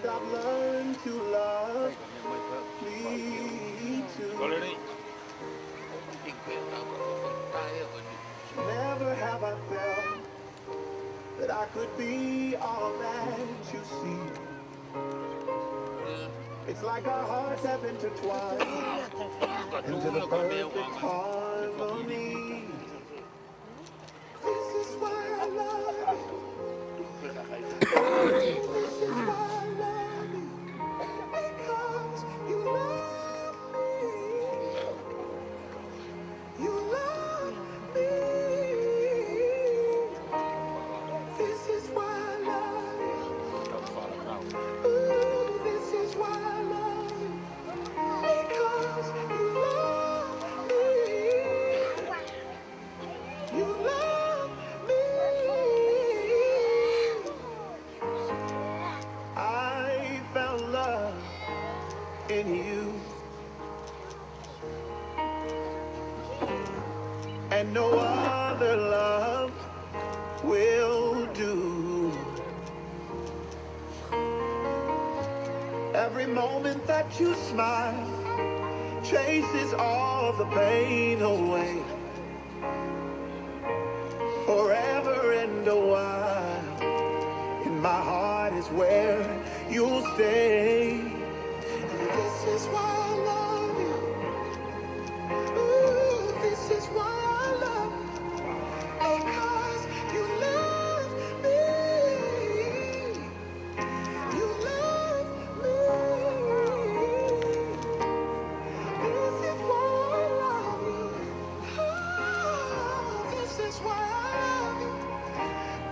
And I've learned to love me too. Never have I felt that I could be all that you see. It's like our hearts have intertwined into the perfect harmony. This is why I love you. This is why I love you. Because you love me. You love me. This is why I love you. Ooh, this is why I love you. Because you love me. You love me. I found love in you. And no other love will do. Every moment that you smile chases all the pain away. Forever and a while, in my heart is where you'll stay. And this is why I love you. Ooh, this is why I love you. Because you love me. You love me. This is why I love you. Oh, this is why I love you.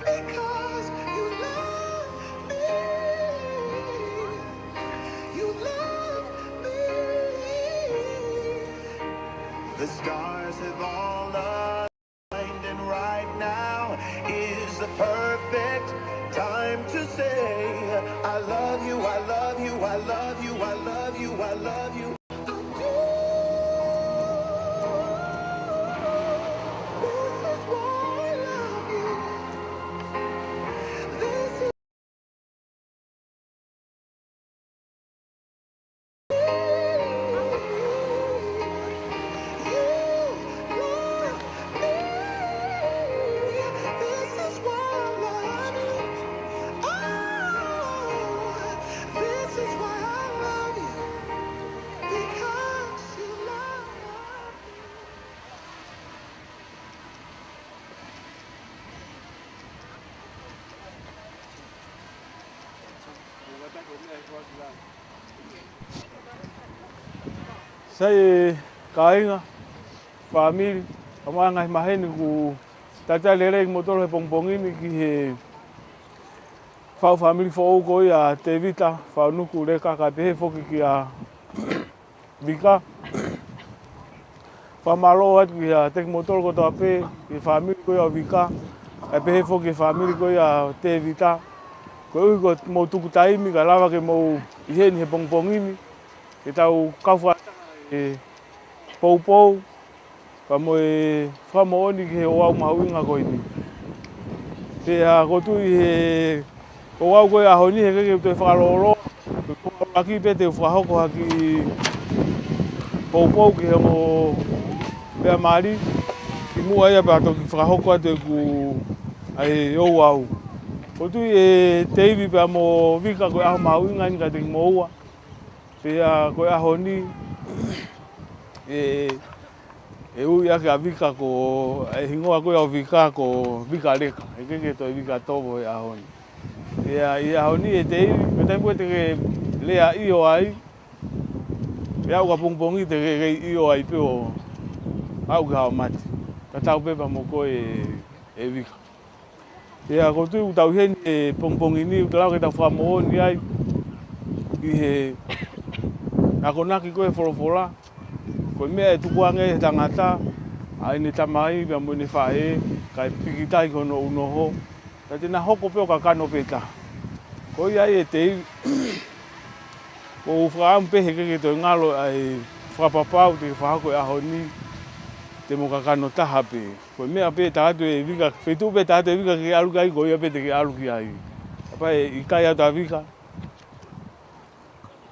Because you love me. You love me. The stars have all aligned, and right now is the perfect time to say, I love you, I love you, I love you, I love you, I love you. This is why I love you. This is Sai kainga family amanga maheni ku tata lele motor he pongpongini ki he fa family fo ko ya te vita fa nuku le ka pe foki ki a vika fa malo at ki ya te motor ko to pe ki family ko ya vika e pe foki family ko ya te vita ko ko mo tu tai mi ga lava ke mo he ni he pongpongini ke tau ka fa e pou pa mo e whamoni ki he oau mauinga koe ni. Te a kotu i he oau koe ahoni he keke te whakaroro, te kōraki pe te whahoko haki pou ki he mo mea maari, ki mua ia pa toki whahoko ate ku ai ou au. Kotu i e teivi pe mo vika koe aho mauinga ni ka te ki mo ua, pe a koe ahoni e ui ake a vika ko e hingoa koe au vika ko vika leka e keke toi vika tobo e ahoni i ahoni e te iwi me taipu e te ke lea io ai e au ka pongpongi te ke io ai pe o au ka hao mati ka tau pepa mo koe e vika ia ko tui utau heni e pongpongi ni utalao ke tau whamooni ai i he nakonaki koe whorofora ko mea e tukuange e tangata, ai ne tamai pia mo ne whae, kai pikitai kono unoho, ka tēnā hoko peo ka kano peta. Ko ia e te iwi, ko whaamu pehe keke toi ngalo ai whapapau te whahako e aho ni, te mo ka kano taha pe. Ko mea pe tātu e vika, whetu pe tātu e vika ke aluki ai, ko ia pe te ke aluki ai. Apa e i kai au tā vika,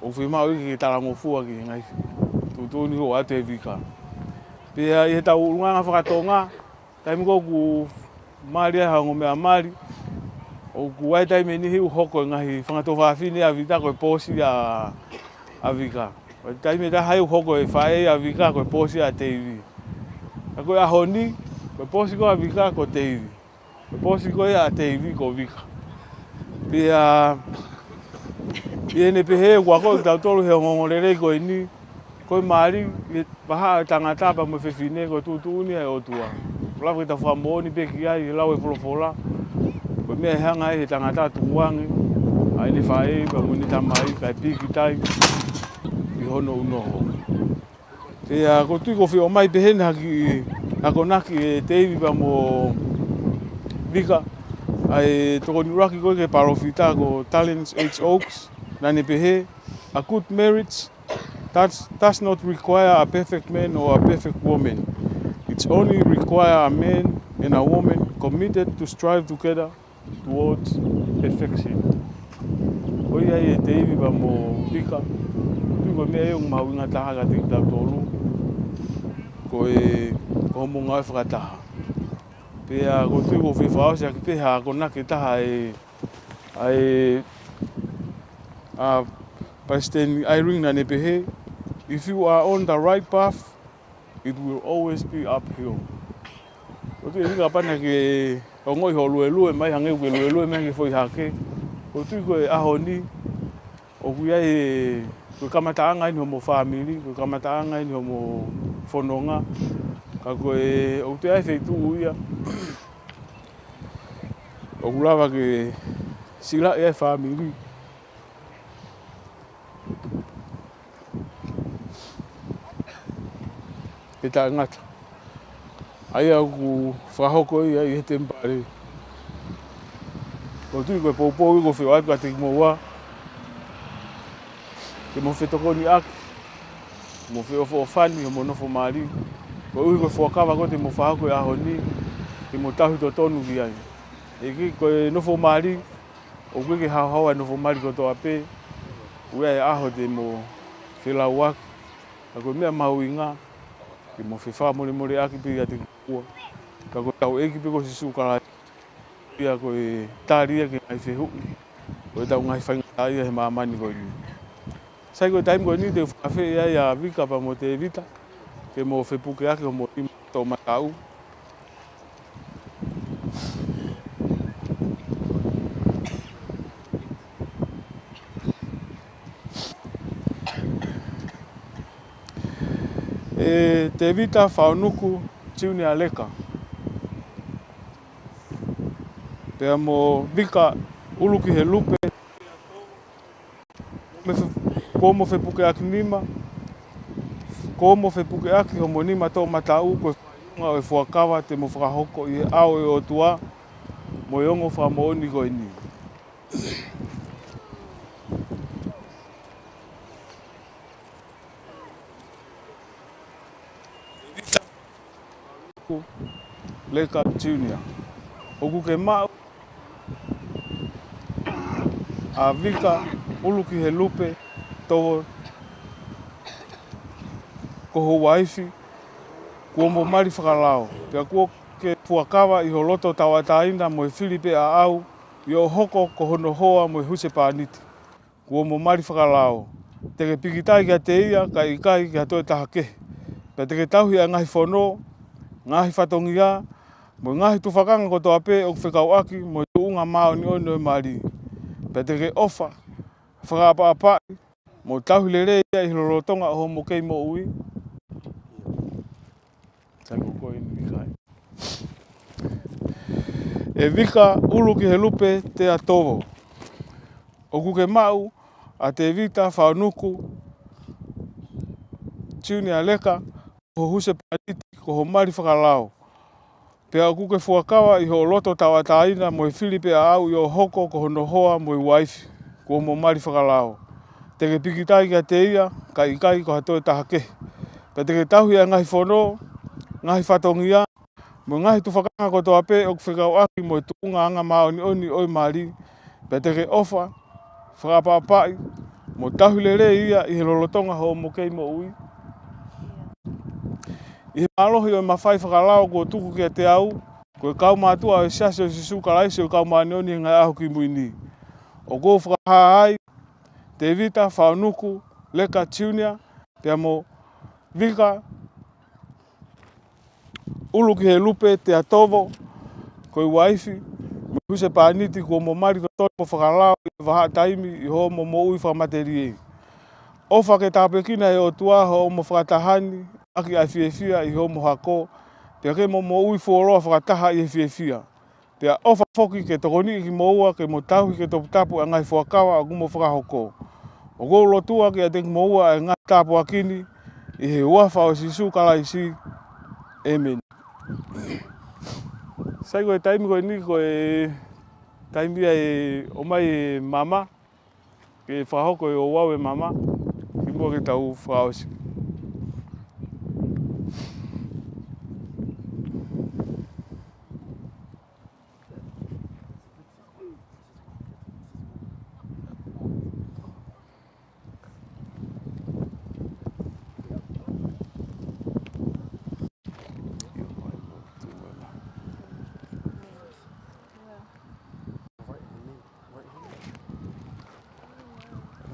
o whimau i ki tarango fua ki ngai tutuni o ate vika. Pea i he tau urunganga whakatonga, taimi ko ku maari ai hango mea maari, o ku wai taimi ni hiu hoko ngahi whangato whawhine a vita koe pōsi a vika. Taimi ta hai hoko e whae a vika koe pōsi a teivi. A koe a honi, koe pōsi ko a vika ko teivi. Koe pōsi koe a teivi ko vika. Pea i ne pehe ua koe tau tolu he ngongorerei koe ni, koe maari, paha tangata pa mo whewhine koe tūtūni ai otua. Lawa ki ta whamoni peki ai, lau e wholofola. Koe mea hanga he tangata tunguangi, ai ne whae, pa muni tamai, kai piki tai, i hono unoho. Pea ko tui ko whio mai pehene haki, hako naki e teivi pa mo vika, ai toko nuraki koe ke parofita ko Talents H. Oaks, na ne pehe, a good marriage does not require a perfect man or a perfect woman. It's only require a man and a woman committed to strive together towards perfection. Oi ai e teivi pa mo vika, tui koe mea eong mawinga taha ka tiki tau tolu, koe homo ngai whakataha. Pea ko tui ko whiwhao se aki peha ko nake taha President Irene na ne pehe, if you are on the right path, it will always be uphill. Ko tui e vika pana ke o ngoi ho lue mai hangeu ke lue mai ke foi hake. Ko tui ko e aho ni, o kui ai koe kamataanga ini homo family, koe kamataanga ini homo whanonga, ka koe o te ai wheitu uia. O kulawa ke sila e ai family. Ke ta ngata. Ai au ku whahoko i ai he tempare. Ko tui koe poupou i ko whio ai ka tiki mo ua. Ke mo whetoko ni aki. Mo whio whofani o mo nofo maari. Ko ui koe whuakawa ko te mo whahoko i aho ni. Ke mo tahu to tonu ki ai. E ki koe nofo maari. O koe ke hao hao ai nofo maari ko toa pe. Ui ai aho te mo whilau aki. Ka koe mea mahu inga. Ke mo whiwha more aki pe ia te kua. Ka koe tau eki pe ko si sukara. Ia koe tāria ke ngai whehu. Koe tau ngai whainga ia he maamani koe ni. Sai koe taimi koe ni te whakawhi ia ia vika pa mo te vita. Ke mo whepuke aki o mo ima tau matau. E te vita whaunuku Mrs Leka. Pea mo vika uluki he lupe. Ko mo whepuke aki nima. Ko mo whepuke aki homo nima tau matau koe whainga o e whuakawa te mo whakahoko i he ao e o tua. Mo iongo whamooni koe ni. Leka Junior. Oku ke mau a vika uluki he lupe tō koho waifi kua mo mari whakalao. Pea kua ke puakawa i ho loto tawataina mo e Filipe a au i o hoko kohono hoa mo e huse pāniti. Kua mo mari whakalao. Teke pikitai kia te ia ka ikai kia toe tahake. Pea teke tauhi a ngahi whono, ngahi whatongia, mo ngahi tu whakanga ko toa pe o whekau aki mo i unga mao ni ono e mari. Pea teke ofa, whakapaapai, mo tauhi le ia i lorotonga o mo kei mo ui. Tai koko i ni kai. E vika uluki he lupe te atovo. O kuke mau a te vita whaunuku Mrs Leka ko huse paniti ko ho mari whakalao. Pea o kuke fuakawa i ho loto tawataina mo i Filipe a au i o hoko ko hono hoa mo i waifi ko mo mari whakalao. Teke pikitai kia te ia ka ikai ko hatoe tahake. Pea teke tauhi a ngahi whono, ngahi whatongia, mo ngahi tu whakanga ko toa pe o whekau aki mo i tuunga anga mao ni oni oi mari. Pea teke ofa, whakapaapai, Mo tahu lere ia I he lolotonga ho mo kei mo ui. I he malohi o mawhai whakalao ko tuku kia te au, ko kau mātua o siasi o sisu kalaisi o kau maanioni ngai aho ki muini. O ko whakaha ai, te vita, whaonuku, leka tiunia, pia mo vika, ulu ki he lupe, te atovo, ko I waifi, me huse pāniti ko mo mariko tōi mo whakalao I waha taimi I ho mo ui whamateri e. O whake tāpekina e o tua ho mo whakatahani, aki ai whiewhia I ho mo hako, pia ke mo ui whuoroa whakataha I he whiewhia. Pia o whafoki ke tokoni ki mo ua ke mo tauhi ke toputapu a ngai whuakawa a kumo whakahoko. O kou lotua ki a te mo ua e ngai tapu akini, I he uafa o sisu kalaisi. Amen. Sai koe taimi koe ni koe taimi e o mai e mama, ke whahoko o wau e mama, ki mua ke tau whaosi.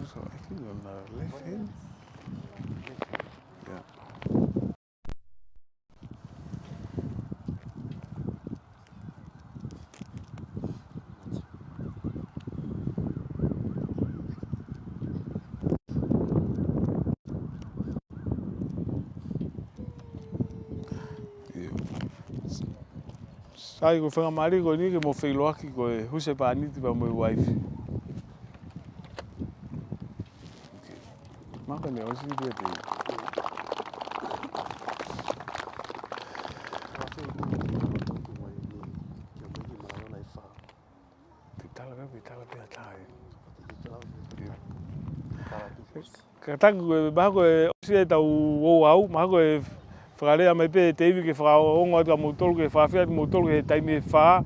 So I think on the left hand. Yeah. Sai ko whenga mari ko ni ke mo whailoaki ko e huse pāniti pa mo I waifi. Maka ne osi ni te. Te tala pia tai. Ka taku ko ba ko osi e tau o au, ma ko e whakarea mai pe te iwi ke whakaongo atu a mutolu ke whawhia atu mutolu ke taimi e wha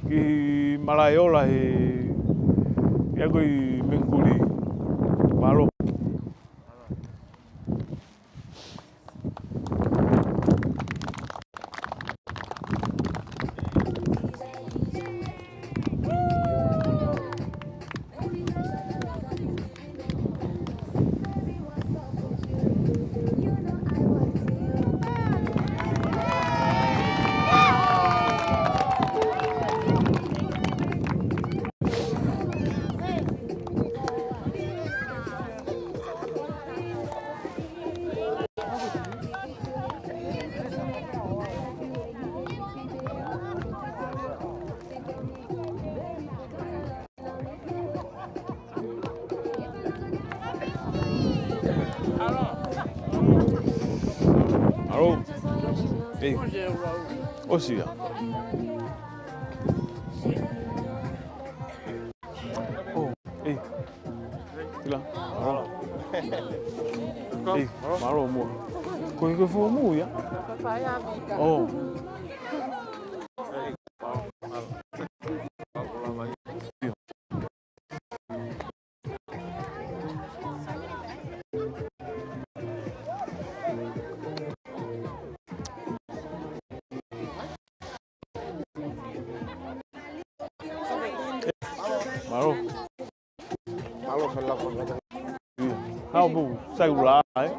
ki Malaiola he ia koi Menkuri malo. Alo. Ei. Osia. Oh, ei. Tila. Alo. Ei, malo mo. Ko fo mo ya. Oh. Malo. Malo fa la con. How bu sai ula ai.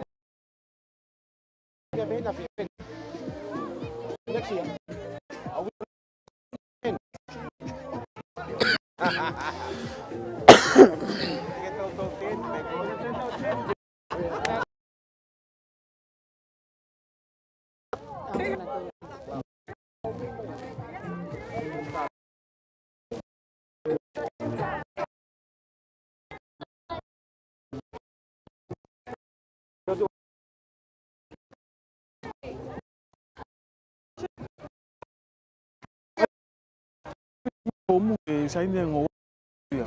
Como que sai ne ngo ya.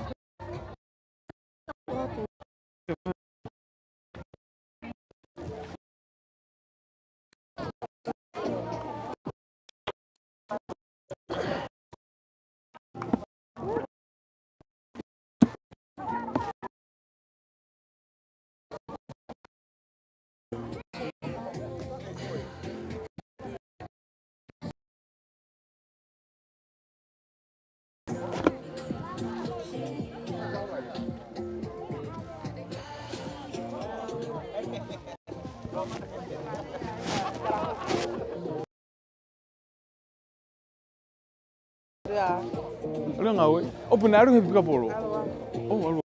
Ano nga we? O punaro hipi ka polo. Oh, alwa.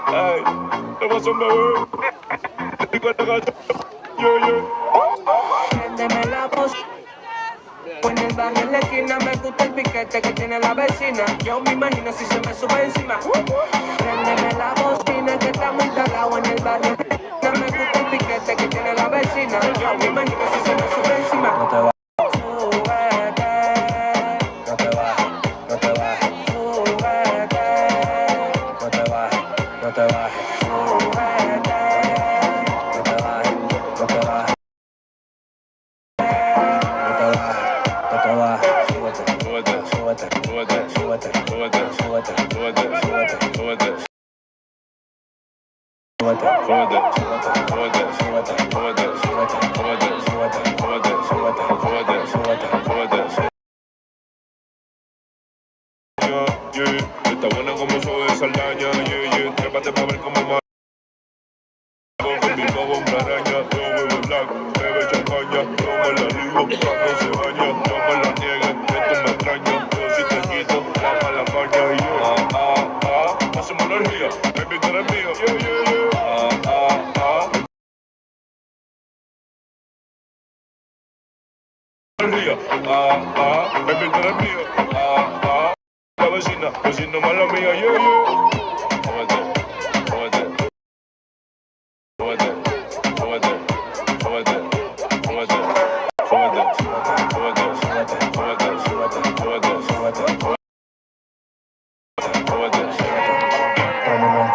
Ay, te vas a mover. Préndeme la voz. En el barrio en la esquina me gusta el piquete que tiene la vecina. Yo me imagino si se me sube encima. Préndeme la bocina que está muy talado en el barrio. En la esquina me gusta el piquete que tiene la vecina. Yo me imagino si se me sube encima. No te bajes. Súbete. No te bajes. No te bajes. Súbete. No te bajes. No te bajes. Súbete. No te bajes. No te bajes. Está buena como soy de Saldaña, trépate pa' ver cómo más. Con mi bobo una araña, yo bebo black, bebe champaña, yo me la ligo, no se baña, no me la niegue, esto me extraña, yo si te quito, la mala paña y yo, hacemos energía, baby tú eres mío, energía, baby tú eres mío, la vecina mala mía,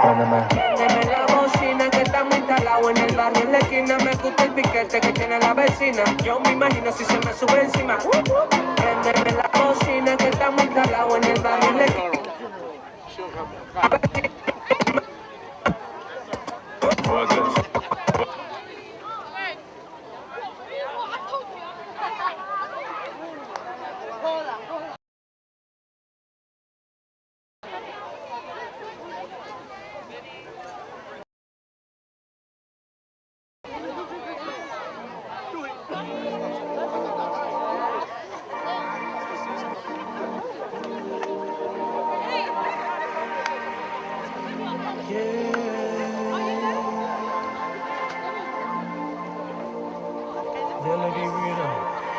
Préndeme la bocina que está muy talado en el barrio en la esquina me gusta el piquete que tiene la vecina. Yo me imagino si se me sube encima. Préndeme la bocina que está muy talado en el barrio en la esquina.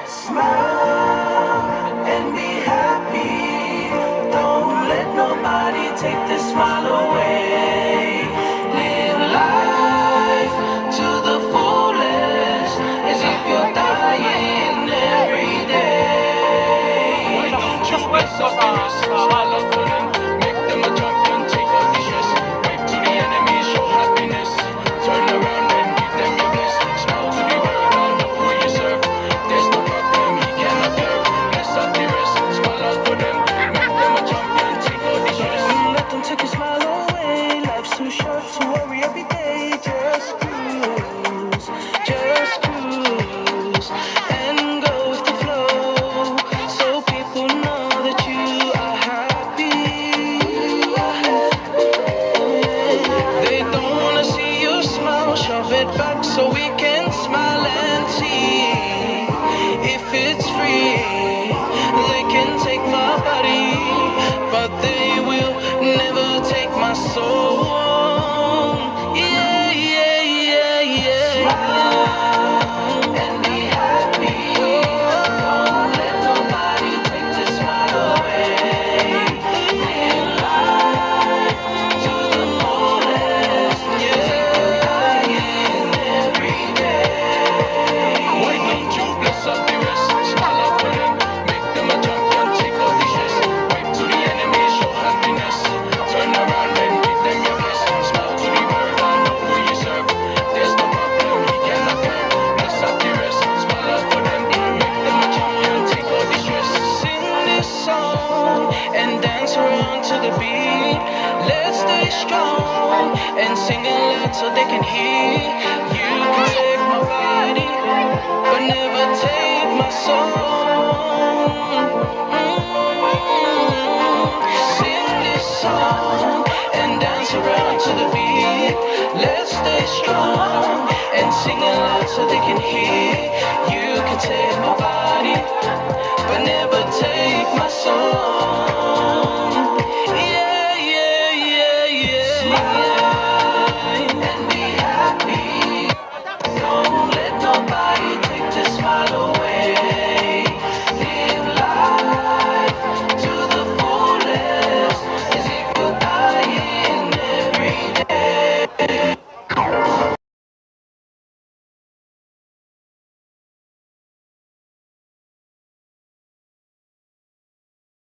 Smile and be happy. Don't let nobody take this smile away. Live life to the fullest, as if you're dying every day. Don't you be so serious. Smile up for them. Make them a champion. Take off the stress. Wave to the enemy. Show happiness. Turn around and give them your bliss. Smile to the world and know who you serve. Sing it loud so they can hear. You can take my body, but never take my soul. Sing this song and dance around to the beat. Let's stay strong and sing it loud so they can hear. You can take my